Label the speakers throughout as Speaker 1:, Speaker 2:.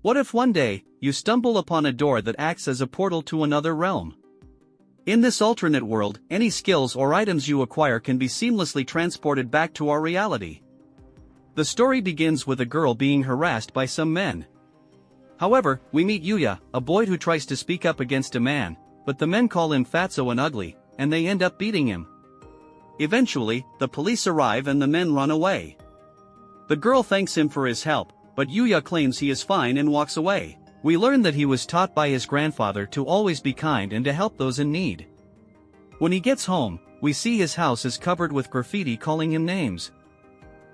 Speaker 1: What if one day, you stumble upon a door that acts as a portal to another realm? In this alternate world, any skills or items you acquire can be seamlessly transported back to our reality. The story begins with a girl being harassed by some men. However, we meet Yuya, a boy who tries to speak up against a man, but the men call him fatso and ugly, and they end up beating him. Eventually, the police arrive and the men run away. The girl thanks him for his help, but Yuya claims he is fine and walks away. We learn that he was taught by his grandfather to always be kind and to help those in need. When he gets home, we see his house is covered with graffiti calling him names.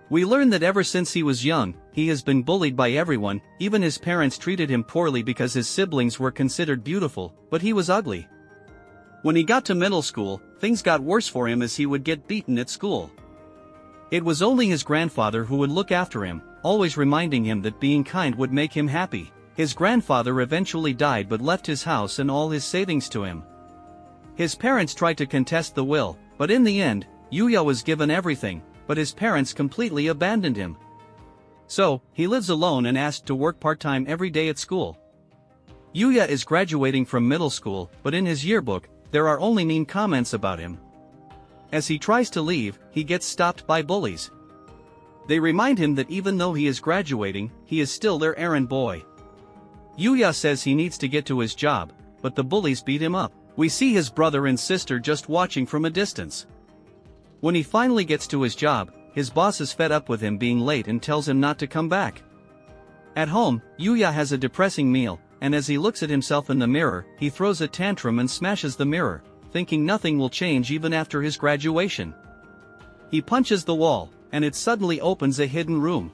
Speaker 1: We learn that ever since he was young, he has been bullied by everyone, even his parents treated him poorly because his siblings were considered beautiful, but he was ugly. When he got to middle school, things got worse for him as he would get beaten at school. It was only his grandfather who would look after him, always reminding him that being kind would make him happy. His grandfather eventually died but left his house and all his savings to him. His parents tried to contest the will, but in the end, Yuya was given everything, but his parents completely abandoned him. So, he lives alone and asked to work part-time every day at school. Yuya is graduating from middle school, but in his yearbook, there are only mean comments about him. As he tries to leave, he gets stopped by bullies. They remind him that even though he is graduating, he is still their errand boy. Yuya says he needs to get to his job, but the bullies beat him up. We see his brother and sister just watching from a distance. When he finally gets to his job, his boss is fed up with him being late and tells him not to come back. At home, Yuya has a depressing meal, and as he looks at himself in the mirror, he throws a tantrum and smashes the mirror, thinking nothing will change even after his graduation. He punches the wall, and it suddenly opens a hidden room.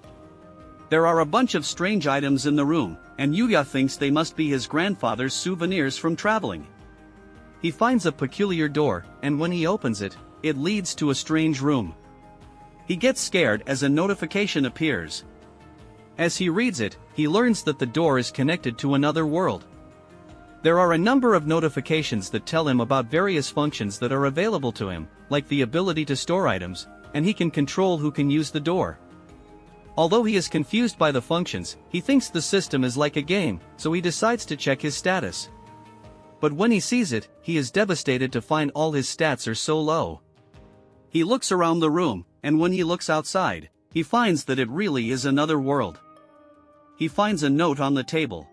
Speaker 1: There are a bunch of strange items in the room, and Yuya thinks they must be his grandfather's souvenirs from traveling. He finds a peculiar door, and when he opens it, it leads to a strange room. He gets scared as a notification appears. As he reads it, he learns that the door is connected to another world. There are a number of notifications that tell him about various functions that are available to him, like the ability to store items, and he can control who can use the door. Although he is confused by the functions, he thinks the system is like a game, so he decides to check his status. But when he sees it, he is devastated to find all his stats are so low. He looks around the room, and when he looks outside, he finds that it really is another world. He finds a note on the table.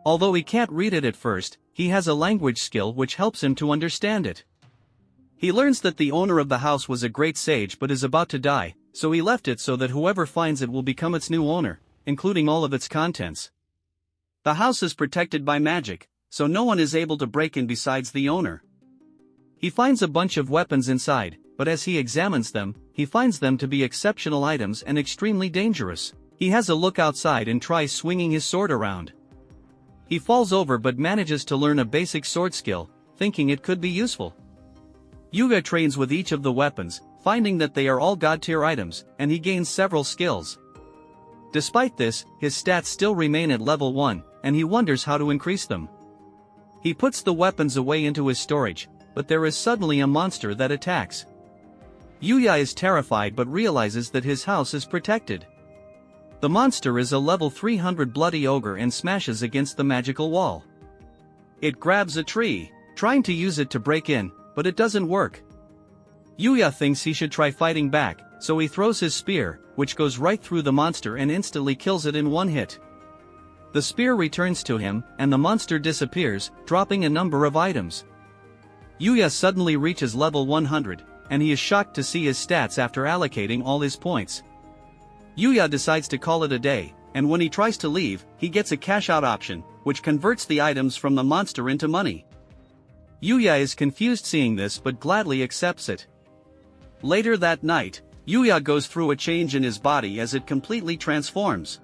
Speaker 1: Although he can't read it at first, he has a language skill which helps him to understand it. He learns that the owner of the house was a great sage but is about to die, so he left it so that whoever finds it will become its new owner, including all of its contents. The house is protected by magic, so no one is able to break in besides the owner. He finds a bunch of weapons inside, but as he examines them, he finds them to be exceptional items and extremely dangerous. He has a look outside and tries swinging his sword around. He falls over but manages to learn a basic sword skill, thinking it could be useful. Yuya trains with each of the weapons, finding that they are all god-tier items, and he gains several skills. Despite this, his stats still remain at level 1, and he wonders how to increase them. He puts the weapons away into his storage, but there is suddenly a monster that attacks. Yuya is terrified but realizes that his house is protected. The monster is a level 300 bloody ogre and smashes against the magical wall. It grabs a tree, trying to use it to break in, but it doesn't work. Yuya thinks he should try fighting back, so he throws his spear, which goes right through the monster and instantly kills it in one hit. The spear returns to him, and the monster disappears, dropping a number of items. Yuya suddenly reaches level 100, and he is shocked to see his stats after allocating all his points. Yuya decides to call it a day, and when he tries to leave, he gets a cash-out option, which converts the items from the monster into money. Yuya is confused seeing this but gladly accepts it. Later that night, Yuya goes through a change in his body as it completely transforms.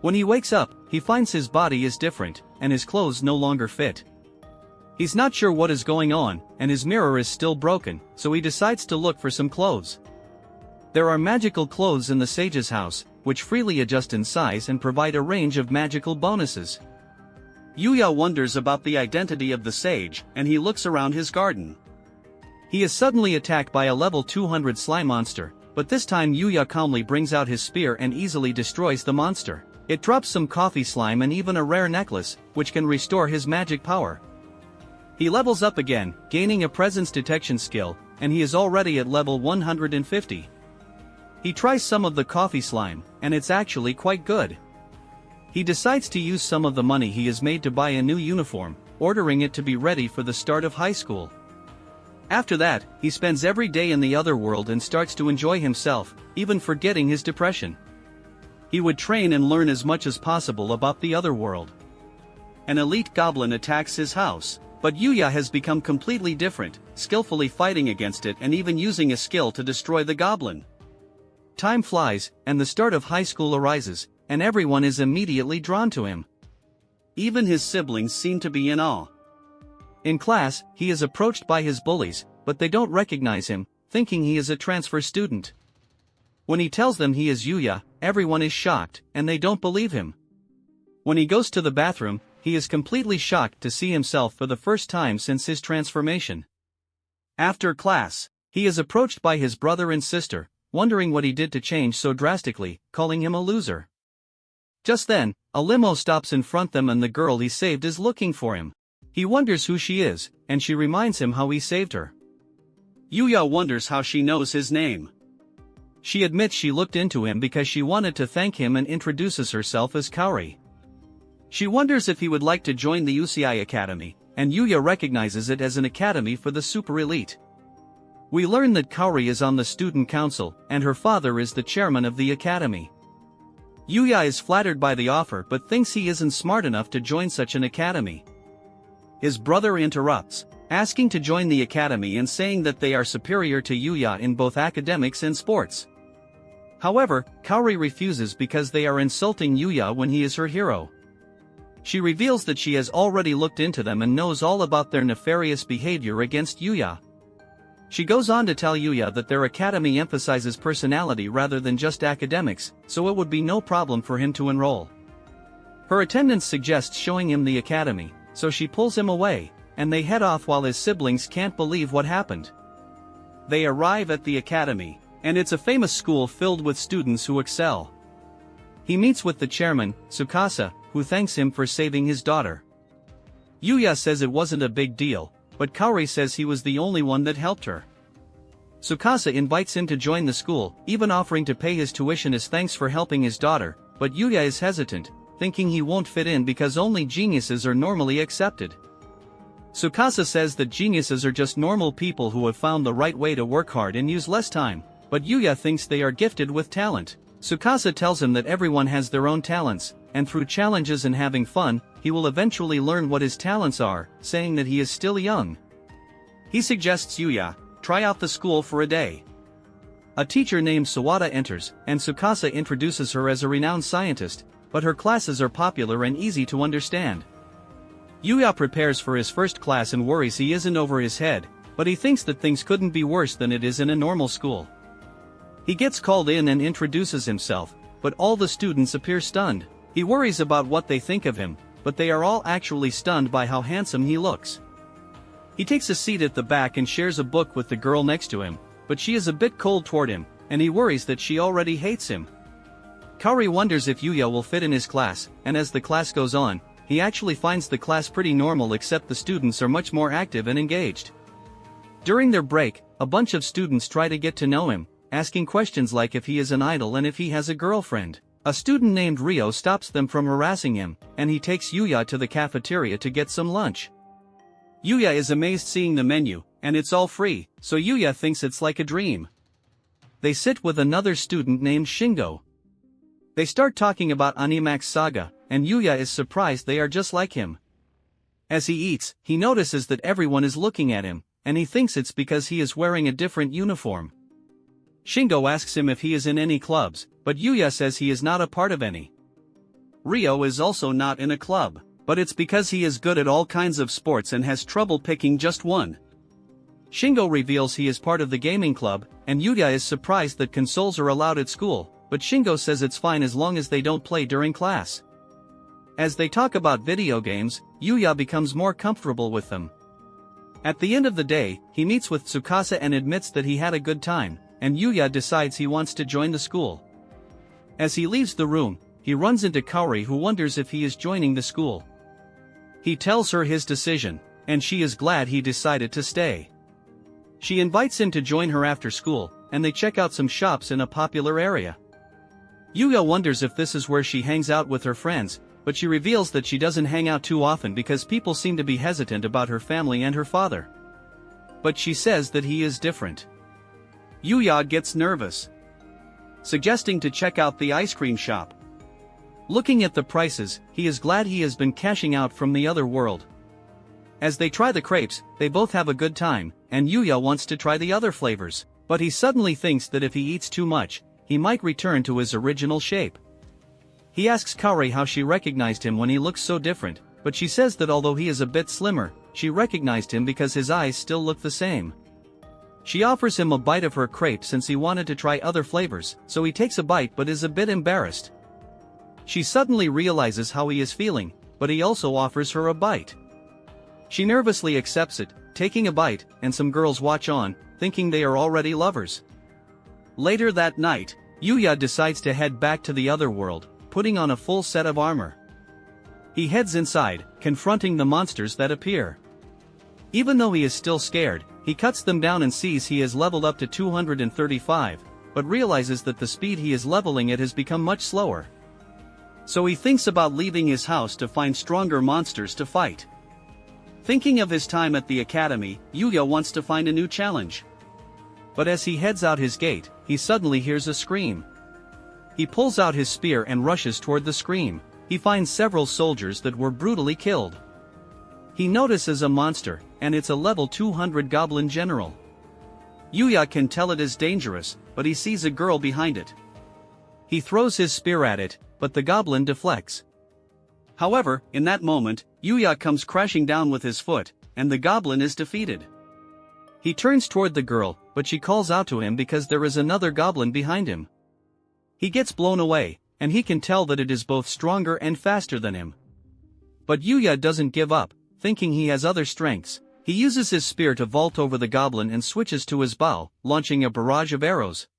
Speaker 1: When he wakes up, he finds his body is different, and his clothes no longer fit. He's not sure what is going on, and his mirror is still broken, so he decides to look for some clothes. There are magical clothes in the sage's house, which freely adjust in size and provide a range of magical bonuses. Yuya wonders about the identity of the sage, and he looks around his garden. He is suddenly attacked by a level 200 slime monster, but this time Yuya calmly brings out his spear and easily destroys the monster. It drops some coffee slime and even a rare necklace, which can restore his magic power. He levels up again, gaining a presence detection skill, and he is already at level 150. He tries some of the coffee slime, and it's actually quite good. He decides to use some of the money he has made to buy a new uniform, ordering it to be ready for the start of high school. After that, he spends every day in the other world and starts to enjoy himself, even forgetting his depression. He would train and learn as much as possible about the other world. An elite goblin attacks his house, but Yuya has become completely different, skillfully fighting against it and even using a skill to destroy the goblin. Time flies, and the start of high school arises, and everyone is immediately drawn to him. Even his siblings seem to be in awe. In class, he is approached by his bullies, but they don't recognize him, thinking he is a transfer student. When he tells them he is Yuya, everyone is shocked, and they don't believe him. When he goes to the bathroom, he is completely shocked to see himself for the first time since his transformation. After class, he is approached by his brother and sister, wondering what he did to change so drastically, calling him a loser. Just then, a limo stops in front of them and the girl he saved is looking for him. He wonders who she is, and she reminds him how he saved her. Yuya wonders how she knows his name. She admits she looked into him because she wanted to thank him and introduces herself as Kaori. She wonders if he would like to join the UCI Academy, and Yuya recognizes it as an academy for the super elite. We learn that Kaori is on the student council, and her father is the chairman of the academy. Yuya is flattered by the offer but thinks he isn't smart enough to join such an academy. His brother interrupts, asking to join the academy and saying that they are superior to Yuya in both academics and sports. However, Kaori refuses because they are insulting Yuya when he is her hero. She reveals that she has already looked into them and knows all about their nefarious behavior against Yuya. She goes on to tell Yuya that their academy emphasizes personality rather than just academics, so it would be no problem for him to enroll. Her attendant suggests showing him the academy, so she pulls him away, and they head off while his siblings can't believe what happened. They arrive at the academy, and it's a famous school filled with students who excel. He meets with the chairman, Tsukasa, who thanks him for saving his daughter. Yuya says it wasn't a big deal, but Kaori says he was the only one that helped her. Tsukasa invites him to join the school, even offering to pay his tuition as thanks for helping his daughter, but Yuya is hesitant, thinking he won't fit in because only geniuses are normally accepted. Tsukasa says that geniuses are just normal people who have found the right way to work hard and use less time, but Yuya thinks they are gifted with talent. Tsukasa tells him that everyone has their own talents, and through challenges and having fun, he will eventually learn what his talents are, saying that he is still young. He suggests Yuya try out the school for a day. A teacher named Sawada enters, and Tsukasa introduces her as a renowned scientist, but her classes are popular and easy to understand. Yuya prepares for his first class and worries he isn't over his head, but he thinks that things couldn't be worse than it is in a normal school. He gets called in and introduces himself, but all the students appear stunned. He worries about what they think of him, but they are all actually stunned by how handsome he looks. He takes a seat at the back and shares a book with the girl next to him, but she is a bit cold toward him, and he worries that she already hates him. Kaori wonders if Yuya will fit in his class, and as the class goes on, he actually finds the class pretty normal except the students are much more active and engaged. During their break, a bunch of students try to get to know him, asking questions like if he is an idol and if he has a girlfriend. A student named Rio stops them from harassing him, and he takes Yuya to the cafeteria to get some lunch. Yuya is amazed seeing the menu, and it's all free, so Yuya thinks it's like a dream. They sit with another student named Shingo. They start talking about Animax Saga, and Yuya is surprised they are just like him. As he eats, he notices that everyone is looking at him, and he thinks it's because he is wearing a different uniform. Shingo asks him if he is in any clubs, but Yuya says he is not a part of any. Rio is also not in a club, but it's because he is good at all kinds of sports and has trouble picking just one. Shingo reveals he is part of the gaming club, and Yuya is surprised that consoles are allowed at school, but Shingo says it's fine as long as they don't play during class. As they talk about video games, Yuya becomes more comfortable with them. At the end of the day, he meets with Tsukasa and admits that he had a good time, and Yuya decides he wants to join the school. As he leaves the room, he runs into Kaori, who wonders if he is joining the school. He tells her his decision, and she is glad he decided to stay. She invites him to join her after school, and they check out some shops in a popular area. Yuya wonders if this is where she hangs out with her friends, but she reveals that she doesn't hang out too often because people seem to be hesitant about her family and her father. But she says that he is different. Yuya gets nervous, suggesting to check out the ice cream shop. Looking at the prices, he is glad he has been cashing out from the other world. As they try the crepes, they both have a good time, and Yuya wants to try the other flavors, but he suddenly thinks that if he eats too much, he might return to his original shape. He asks Kaori how she recognized him when he looks so different, but she says that although he is a bit slimmer, she recognized him because his eyes still look the same. She offers him a bite of her crepe since he wanted to try other flavors, so he takes a bite but is a bit embarrassed. She suddenly realizes how he is feeling, but he also offers her a bite. She nervously accepts it, taking a bite, and some girls watch on, thinking they are already lovers. Later that night, Yuya decides to head back to the other world, putting on a full set of armor. He heads inside, confronting the monsters that appear. Even though he is still scared, he cuts them down and sees he has leveled up to 235, but realizes that the speed he is leveling it has become much slower. So he thinks about leaving his house to find stronger monsters to fight. Thinking of his time at the academy, Yuya wants to find a new challenge. But as he heads out his gate, he suddenly hears a scream. He pulls out his spear and rushes toward the scream. He finds several soldiers that were brutally killed. He notices a monster, and it's a level 200 goblin general. Yuya can tell it is dangerous, but he sees a girl behind it. He throws his spear at it, but the goblin deflects. However, in that moment, Yuya comes crashing down with his foot, and the goblin is defeated. He turns toward the girl, but she calls out to him because there is another goblin behind him. He gets blown away, and he can tell that it is both stronger and faster than him. But Yuya doesn't give up, thinking he has other strengths. He uses his spear to vault over the goblin and switches to his bow, launching a barrage of arrows.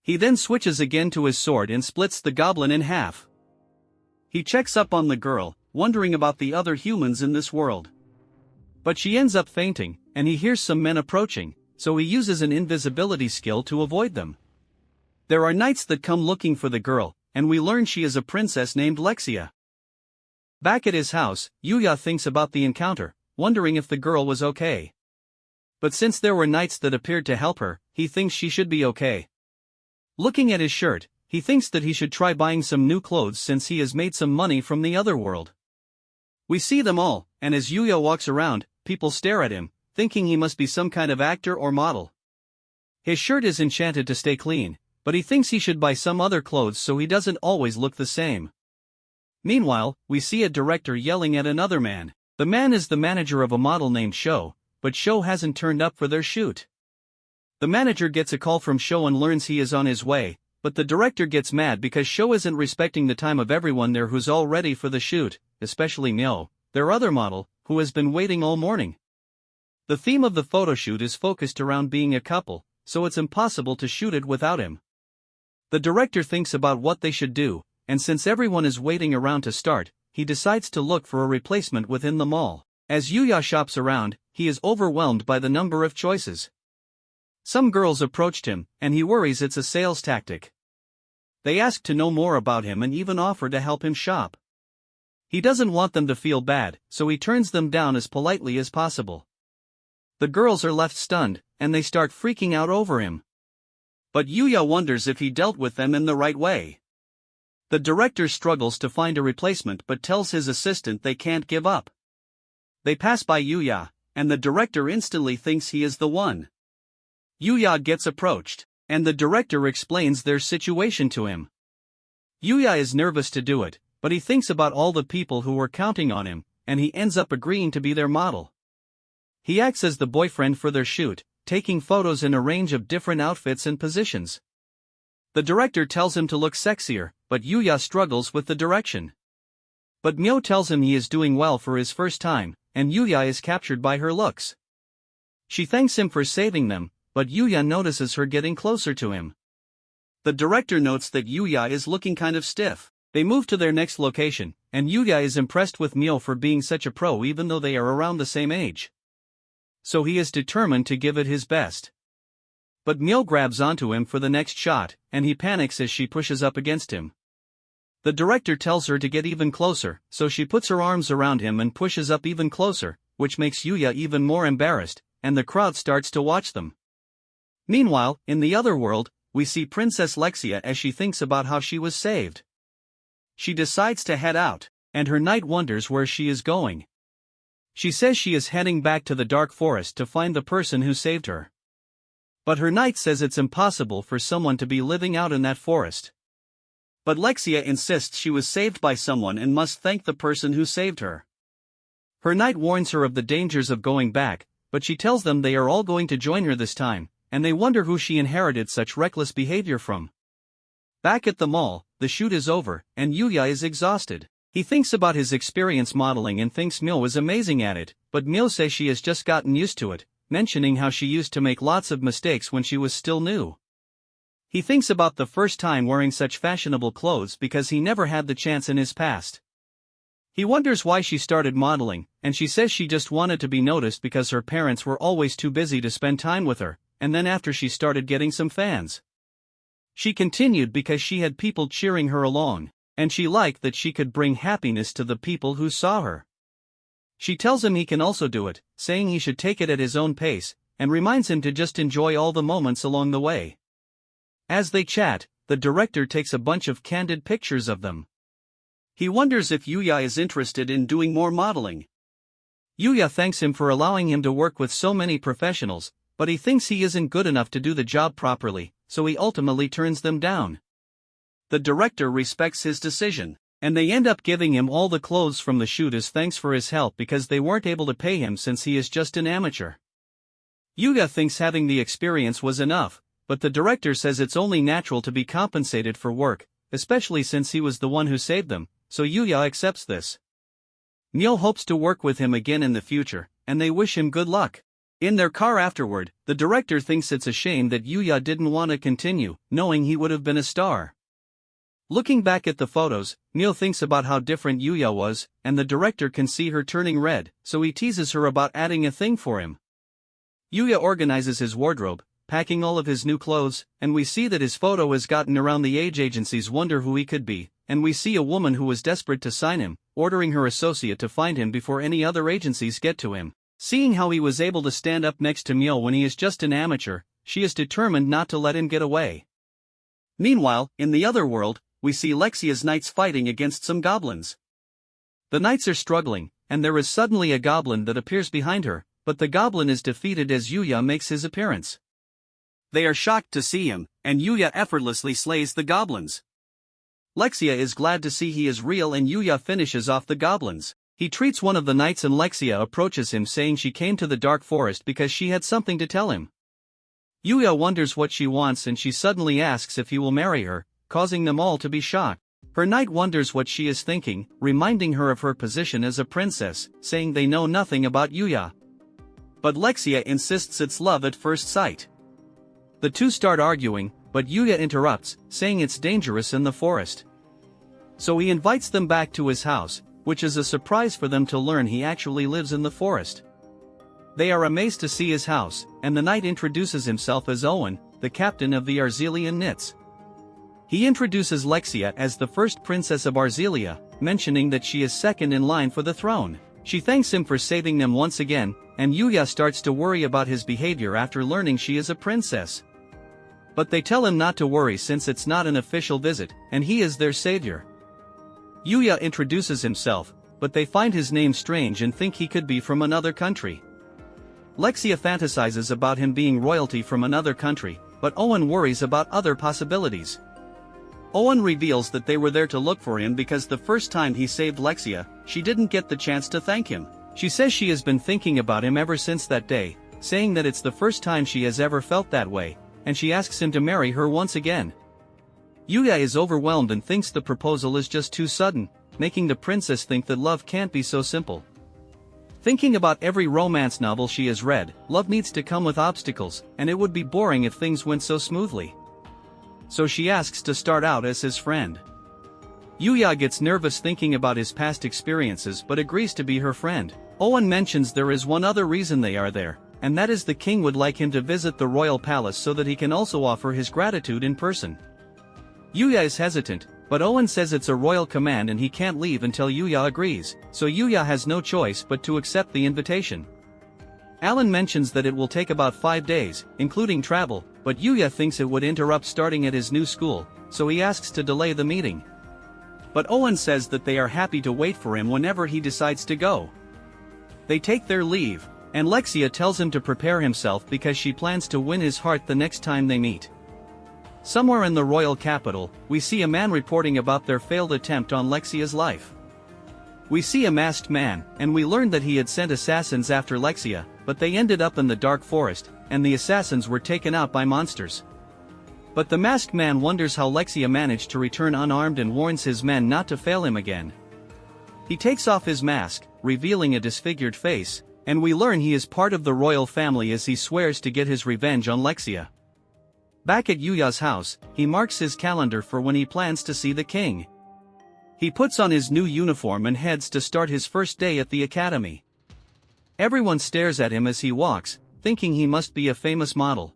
Speaker 1: He then switches again to his sword and splits the goblin in half. He checks up on the girl, wondering about the other humans in this world. But she ends up fainting, and he hears some men approaching, so he uses an invisibility skill to avoid them. There are knights that come looking for the girl, and we learn she is a princess named Lexia. Back at his house, Yuya thinks about the encounter, wondering if the girl was okay. But since there were knights that appeared to help her, he thinks she should be okay. Looking at his shirt, he thinks that he should try buying some new clothes since he has made some money from the other world. We see them all, and as Yuya walks around, people stare at him, thinking he must be some kind of actor or model. His shirt is enchanted to stay clean, but he thinks he should buy some other clothes so he doesn't always look the same. Meanwhile, we see a director yelling at another man. The man is the manager of a model named Sho, but Sho hasn't turned up for their shoot. The manager gets a call from Sho and learns he is on his way, but the director gets mad because Sho isn't respecting the time of everyone there who's all ready for the shoot, especially Myo, their other model, who has been waiting all morning. The theme of the photoshoot is focused around being a couple, so it's impossible to shoot it without him. The director thinks about what they should do, and since everyone is waiting around to start, he decides to look for a replacement within the mall. As Yuya shops around, he is overwhelmed by the number of choices. Some girls approached him, and he worries it's a sales tactic. They ask to know more about him and even offer to help him shop. He doesn't want them to feel bad, so he turns them down as politely as possible. The girls are left stunned, and they start freaking out over him. But Yuya wonders if he dealt with them in the right way. The director struggles to find a replacement but tells his assistant they can't give up. They pass by Yuya, and the director instantly thinks he is the one. Yuya gets approached, and the director explains their situation to him. Yuya is nervous to do it, but he thinks about all the people who were counting on him, and he ends up agreeing to be their model. He acts as the boyfriend for their shoot, taking photos in a range of different outfits and positions. The director tells him to look sexier, but Yuya struggles with the direction. But Myo tells him he is doing well for his first time, and Yuya is captured by her looks. She thanks him for saving them, but Yuya notices her getting closer to him. The director notes that Yuya is looking kind of stiff. They move to their next location, and Yuya is impressed with Mio for being such a pro even though they are around the same age. So he is determined to give it his best. But Mio grabs onto him for the next shot, and he panics as she pushes up against him. The director tells her to get even closer, so she puts her arms around him and pushes up even closer, which makes Yuya even more embarrassed, and the crowd starts to watch them. Meanwhile, in the other world, we see Princess Lexia as she thinks about how she was saved. She decides to head out, and her knight wonders where she is going. She says she is heading back to the dark forest to find the person who saved her. But her knight says it's impossible for someone to be living out in that forest. But Lexia insists she was saved by someone and must thank the person who saved her. Her knight warns her of the dangers of going back, but she tells them they are all going to join her this time, and they wonder who she inherited such reckless behavior from. Back at the mall, the shoot is over, and Yuya is exhausted. He thinks about his experience modeling and thinks Mio is amazing at it, but Mio says she has just gotten used to it, mentioning how she used to make lots of mistakes when she was still new. He thinks about the first time wearing such fashionable clothes because he never had the chance in his past. He wonders why she started modeling, and she says she just wanted to be noticed because her parents were always too busy to spend time with her, and then after she started getting some fans. She continued because she had people cheering her along, and she liked that she could bring happiness to the people who saw her. She tells him he can also do it, saying he should take it at his own pace, and reminds him to just enjoy all the moments along the way. As they chat, the director takes a bunch of candid pictures of them. He wonders if Yuya is interested in doing more modeling. Yuya thanks him for allowing him to work with so many professionals, but he thinks he isn't good enough to do the job properly, so he ultimately turns them down. The director respects his decision, and they end up giving him all the clothes from the shoot as thanks for his help because they weren't able to pay him since he is just an amateur. Yuya thinks having the experience was enough, but the director says it's only natural to be compensated for work, especially since he was the one who saved them, so Yuya accepts this. Mio hopes to work with him again in the future, and they wish him good luck. In their car afterward, the director thinks it's a shame that Yuya didn't want to continue, knowing he would have been a star. Looking back at the photos, Mio thinks about how different Yuya was, and the director can see her turning red, so he teases her about adding a thing for him. Yuya organizes his wardrobe, packing all of his new clothes, and we see that his photo has gotten around. The age agencies wonder who he could be, and we see a woman who was desperate to sign him, ordering her associate to find him before any other agencies get to him. Seeing how he was able to stand up next to Mio when he is just an amateur, she is determined not to let him get away. Meanwhile, in the other world, we see Lexia's knights fighting against some goblins. The knights are struggling, and there is suddenly a goblin that appears behind her, but the goblin is defeated as Yuya makes his appearance. They are shocked to see him, and Yuya effortlessly slays the goblins. Lexia is glad to see he is real and Yuya finishes off the goblins. He treats one of the knights and Lexia approaches him saying she came to the dark forest because she had something to tell him. Yuya wonders what she wants and she suddenly asks if he will marry her, causing them all to be shocked. Her knight wonders what she is thinking, reminding her of her position as a princess, saying they know nothing about Yuya. But Lexia insists it's love at first sight. The two start arguing, but Yuya interrupts, saying it's dangerous in the forest. So he invites them back to his house, which is a surprise for them to learn he actually lives in the forest. They are amazed to see his house, and the knight introduces himself as Owen, the captain of the Arzelian Knights. He introduces Lexia as the first princess of Arzelia, mentioning that she is second in line for the throne. She thanks him for saving them once again, and Yuya starts to worry about his behavior after learning she is a princess. But they tell him not to worry since it's not an official visit, and he is their savior. Yuya introduces himself, but they find his name strange and think he could be from another country. Lexia fantasizes about him being royalty from another country, but Owen worries about other possibilities. Owen reveals that they were there to look for him because the first time he saved Lexia, she didn't get the chance to thank him. She says she has been thinking about him ever since that day, saying that it's the first time she has ever felt that way, and she asks him to marry her once again. Yuya is overwhelmed and thinks the proposal is just too sudden, making the princess think that love can't be so simple. Thinking about every romance novel she has read, love needs to come with obstacles, and it would be boring if things went so smoothly. So she asks to start out as his friend. Yuya gets nervous thinking about his past experiences but agrees to be her friend. Owen mentions there is one other reason they are there, and that is the king would like him to visit the royal palace so that he can also offer his gratitude in person. Yuya is hesitant, but Owen says it's a royal command and he can't leave until Yuya agrees, so Yuya has no choice but to accept the invitation. Alan mentions that it will take about 5 days, including travel, but Yuya thinks it would interrupt starting at his new school, so he asks to delay the meeting. But Owen says that they are happy to wait for him whenever he decides to go. They take their leave, and Lexia tells him to prepare himself because she plans to win his heart the next time they meet. Somewhere in the royal capital, we see a man reporting about their failed attempt on Lexia's life. We see a masked man, and we learn that he had sent assassins after Lexia, but they ended up in the dark forest, and the assassins were taken out by monsters. But the masked man wonders how Lexia managed to return unarmed and warns his men not to fail him again. He takes off his mask, revealing a disfigured face, and we learn he is part of the royal family as he swears to get his revenge on Lexia. Back at Yuya's house, he marks his calendar for when he plans to see the king. He puts on his new uniform and heads to start his first day at the academy. Everyone stares at him as he walks, thinking he must be a famous model.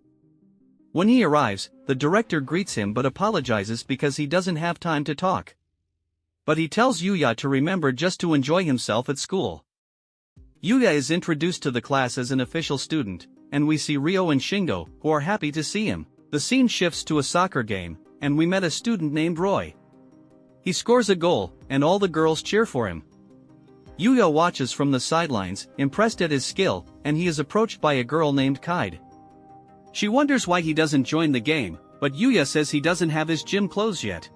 Speaker 1: When he arrives, the director greets him but apologizes because he doesn't have time to talk. But he tells Yuya to remember just to enjoy himself at school. Yuya is introduced to the class as an official student, and we see Ryo and Shingo, who are happy to see him. The scene shifts to a soccer game, and we met a student named Roy. He scores a goal, and all the girls cheer for him. Yuya watches from the sidelines, impressed at his skill, and he is approached by a girl named Kaide. She wonders why he doesn't join the game, but Yuya says he doesn't have his gym clothes yet.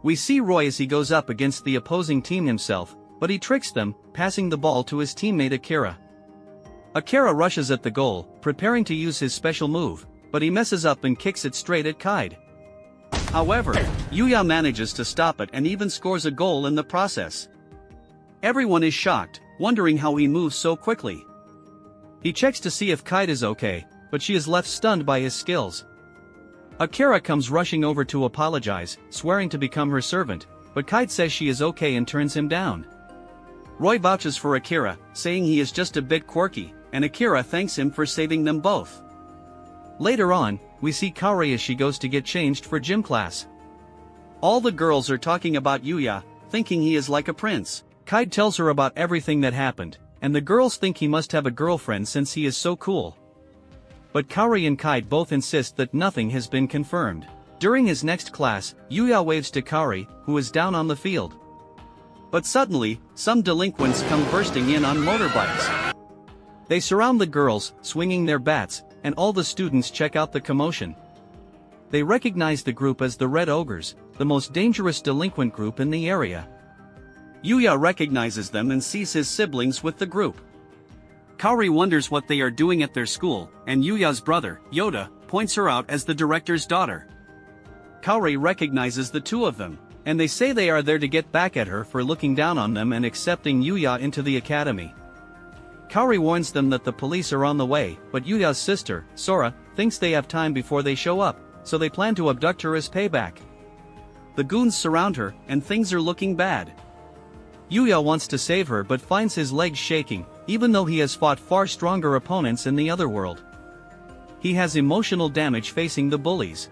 Speaker 1: We see Roy as he goes up against the opposing team himself, but he tricks them, passing the ball to his teammate Akira. Akira rushes at the goal, preparing to use his special move, but he messes up and kicks it straight at Kaide. However, Yuya manages to stop it and even scores a goal in the process. Everyone is shocked, wondering how he moves so quickly. He checks to see if Kaide is okay, but she is left stunned by his skills. Akira comes rushing over to apologize, swearing to become her servant, but Kaide says she is okay and turns him down. Roy vouches for Akira, saying he is just a bit quirky, and Akira thanks him for saving them both. Later on, we see Kaori as she goes to get changed for gym class. All the girls are talking about Yuya, thinking he is like a prince. Kaide tells her about everything that happened, and the girls think he must have a girlfriend since he is so cool. But Kaori and Kaide both insist that nothing has been confirmed. During his next class, Yuya waves to Kaori, who is down on the field. But suddenly, some delinquents come bursting in on motorbikes. They surround the girls, swinging their bats, and all the students check out the commotion. They recognize the group as the Red Ogres, the most dangerous delinquent group in the area. Yuya recognizes them and sees his siblings with the group. Kaori wonders what they are doing at their school, and Yuya's brother, Yoda, points her out as the director's daughter. Kaori recognizes the two of them, and they say they are there to get back at her for looking down on them and accepting Yuya into the academy. Kaori warns them that the police are on the way, but Yuya's sister, Sora, thinks they have time before they show up, so they plan to abduct her as payback. The goons surround her, and things are looking bad. Yuya wants to save her but finds his legs shaking, even though he has fought far stronger opponents in the other world. He has emotional damage facing the bullies.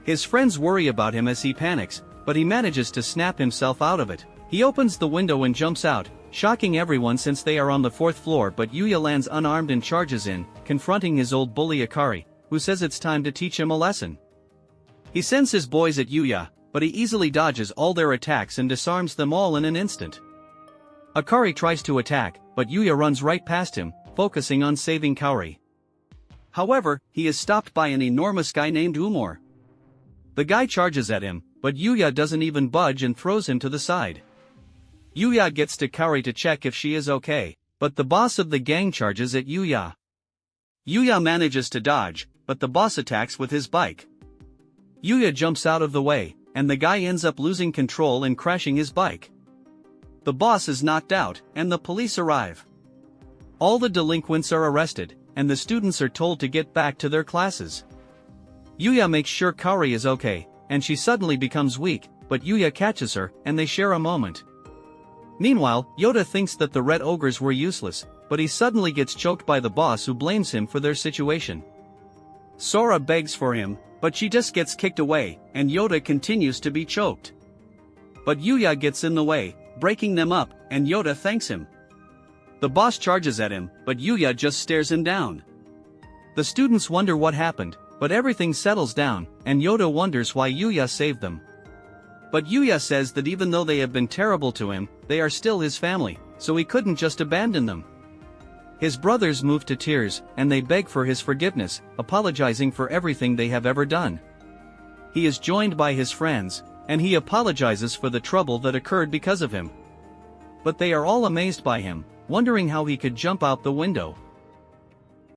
Speaker 1: His friends worry about him as he panics, but he manages to snap himself out of it. He opens the window and jumps out, shocking everyone since they are on the 4th floor, but Yuya lands unarmed and charges in, confronting his old bully Akari, who says it's time to teach him a lesson. He sends his boys at Yuya, but he easily dodges all their attacks and disarms them all in an instant. Akari tries to attack, but Yuya runs right past him, focusing on saving Kaori. However, he is stopped by an enormous guy named Umor. The guy charges at him, but Yuya doesn't even budge and throws him to the side. Yuya gets to Kaori to check if she is okay, but the boss of the gang charges at Yuya. Yuya manages to dodge, but the boss attacks with his bike. Yuya jumps out of the way, and the guy ends up losing control and crashing his bike. The boss is knocked out, and the police arrive. All the delinquents are arrested, and the students are told to get back to their classes. Yuya makes sure Kaori is okay, and she suddenly becomes weak, but Yuya catches her, and they share a moment. Meanwhile, Yoda thinks that the red ogres were useless, but he suddenly gets choked by the boss who blames him for their situation. Sora begs for him, but she just gets kicked away, and Yoda continues to be choked. But Yuya gets in the way, breaking them up, and Yoda thanks him. The boss charges at him, but Yuya just stares him down. The students wonder what happened, but everything settles down, and Yoda wonders why Yuya saved them. But Yuya says that even though they have been terrible to him, they are still his family, so he couldn't just abandon them. His brothers move to tears, and they beg for his forgiveness, apologizing for everything they have ever done. He is joined by his friends, and he apologizes for the trouble that occurred because of him. But they are all amazed by him, wondering how he could jump out the window.